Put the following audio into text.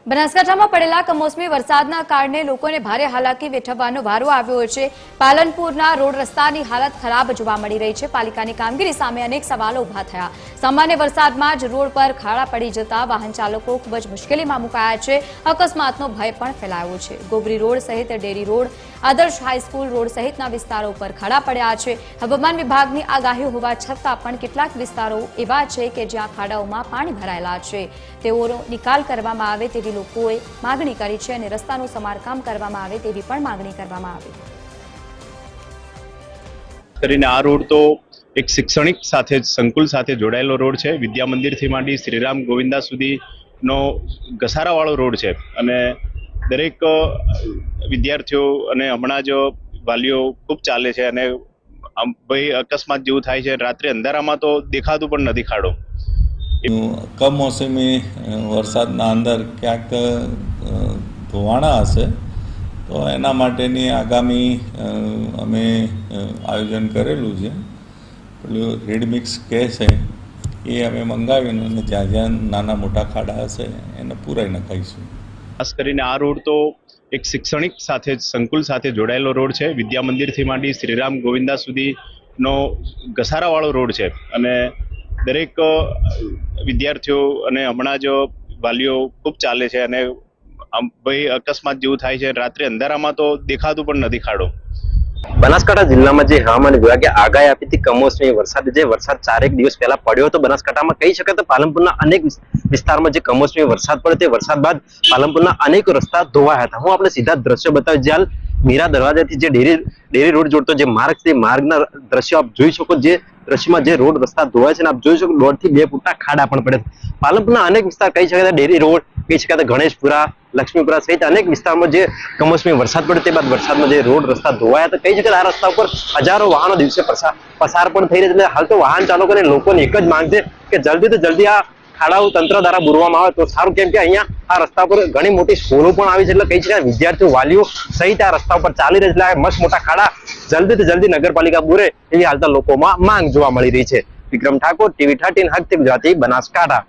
બનાસકાંઠામાં પડેલા કમોસમી વરસાદના કારણે લોકોને ભારે હાલાકી વેઠવવાનો વારો આવ્યો છે। પાલનપુરના રોડ રસ્તાની હાલત ખરાબ જોવા મળી રહી છે। પાલિકાની કામગીરી સામે અનેક સવાલો ઉભા થયા। સામાન્ય વરસાદમાં જ રોડ પર ખાડા પડી જતા વાહન ચાલકો ખૂબ જ મુશ્કેલીમાં મુકાયા છે। અકસ્માતનો ભય પણ ફેલાયો છે। ગોબરી રોડ સહિત ડેરી રોડ, આદર્શ હાઈસ્કૂલ રોડ સહિતના વિસ્તારો પર ખાડા પડ્યા છે। હવામાન વિભાગની આગાહી હોવા છતાં પણ કેટલાક વિસ્તારો એવા છે કે જ્યાં ખાડાઓમાં પાણી ભરાયેલા છે। તેઓનો નિકાલ કરવામાં આવે તેવી લોકોએ માંગણી કરી છે અને રસ્તાનું સમારકામ કરવામાં આવે તેવી પણ માંગણી કરવામાં આવી। કરીને આ રોડ તો એક શૈક્ષણિક સાથે સંકુલ સાથે જોડાયેલો રોડ છે। વિદ્યા મંદિરથી માંડી શ્રીરામ ગોવિંદા સુધીનો ઘસારાવાળો રોડ છે અને દરેક વિદ્યાર્થીઓ અને હમણાં જ વાલીઓ ખૂબ ચાલે છે અને ભાઈ અકસ્માત જેવું થાય છે। રાત્રે અંધારામાં તો દેખાતું પણ નથી ખાડો। કમોસમી વરસાદના અંદર ક્યાંક ધોવાણા હશે તો એના માટેની આગામી અમે આયોજન કરેલું છે। પેલું રેડ મિક્સ કે છે એ અમે મંગાવીને અને જ્યાં જ્યાં નાના મોટા ખાડા હશે એને પૂરાઈ નખાઈશું। ખાસ કરીને આ રોડ તો એક શૈક્ષણિક સાથે સંકુલ સાથે જોડાયેલો રોડ છે। વિદ્યા મંદિરથી માંડી શ્રીરામ ગોવિંદા સુધીનો ઘસારાવાળો રોડ છે અને દરેક વિદ્યાર્થીઓ અને હમણાં જ વાલીઓ ખૂબ ચાલે છે અને ભાઈ અકસ્માત જેવું થાય છે। રાત્રે અંધારામાં તો દેખાતું પણ નથી ખાડો। બનાસકાંઠા જિલ્લામાં જે હવામાન વિભાગે આગાહી આપી હતી કમોસમી વરસાદ ચારેક દિવસ પહેલા પડ્યો હતો બનાસકાંઠામાં, કહી શકાય તો પાલનપુરના અનેક વિસ્તારમાં જે કમોસમી વરસાદ પડ્યો તે વરસાદ બાદ પાલનપુરના અનેક રસ્તા ધોવાયા હતા। હું આપણે સીધા દ્રશ્યો બતાવી જ્યાં મીરા દરવાજાથી જે ડેરી રોડ જોડતો જે માર્ગ છે માર્ગના દ્રશ્યો આપ જોઈ શકો। જે દ્રશ્યમાં જે રોડ રસ્તા ધોવાય છે અને આપ જોઈ શકો 1.5 થી 2 ફૂટના ખાડા પણ પડે। પાલનપુરના અનેક વિસ્તાર કહી શકાય ડેરી રોડ, કહી શકાય ગણેશપુરા, લક્ષ્મીપુરા સહિત અનેક વિસ્તારમાં જે કમોસમી વરસાદ પડ્યો તે બાદ વરસાદમાં જે રોડ રસ્તા ધોવાયા હતા, કહી શકાય આ રસ્તા ઉપર હજારો વાહનો દિવસે પસાર પણ થઈ રહ્યા છે। હાલ તો વાહન ચાલકોને લોકોની એક જ માંગ છે કે જલ્દી તો જલ્દી આ ખાડાઓ તંત્ર દ્વારા બુરવામાં આવે તો સારું, કેમ કે અહીંયા આ રસ્તા પર ઘણી મોટી સ્કૂલો પણ આવી છે। એટલે કહી શકાય વિદ્યાર્થીઓ, વાલીઓ સહિત આ રસ્તા ઉપર ચાલી રહ્યા છે। મસ્ત મોટા ખાડા જલ્દીથી જલ્દી નગરપાલિકા બુરે એવી હાલતા લોકોમાં માંગ જોવા મળી રહી છે। વિક્રમ ઠાકોર, TV13 હકથી ગુજરાતી, બનાસકાંઠા।